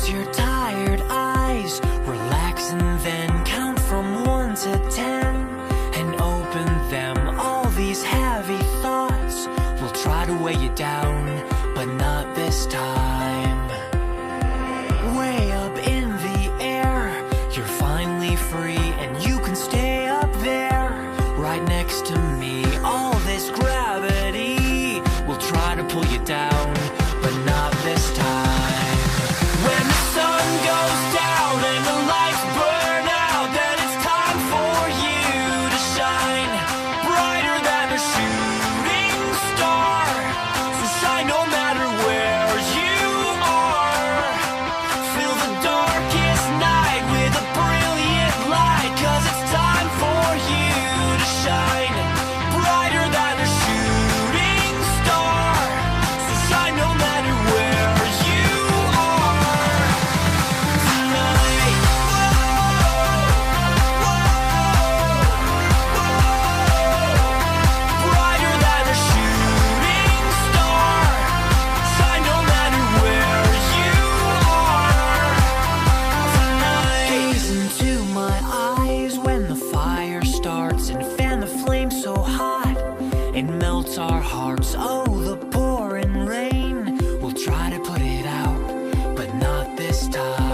Close your tired eyes, relax and then count from 1 to 10 and open them. All these heavy thoughts will try to weigh you down, but not this time. Way up in the air, you're finally free, and you can stay up there right next to me. All this gravity will try to pull you down, but not this time. When the sun goes down and the lights burn out, then it's time for you to shine brighter than a shooting star. So shine no matter where you are. Fill the darkest night with a brilliant light, 'cause it's time for you to shine brighter than a shooting star. So shine no matter where you are tonight. Brighter than a shooting star. Shine no matter where you are tonight. Gaze into my eyes when the fire starts, and fan the flame so hot it melts our hearts. Oh, the pouring rain will try to put it out, but not this time.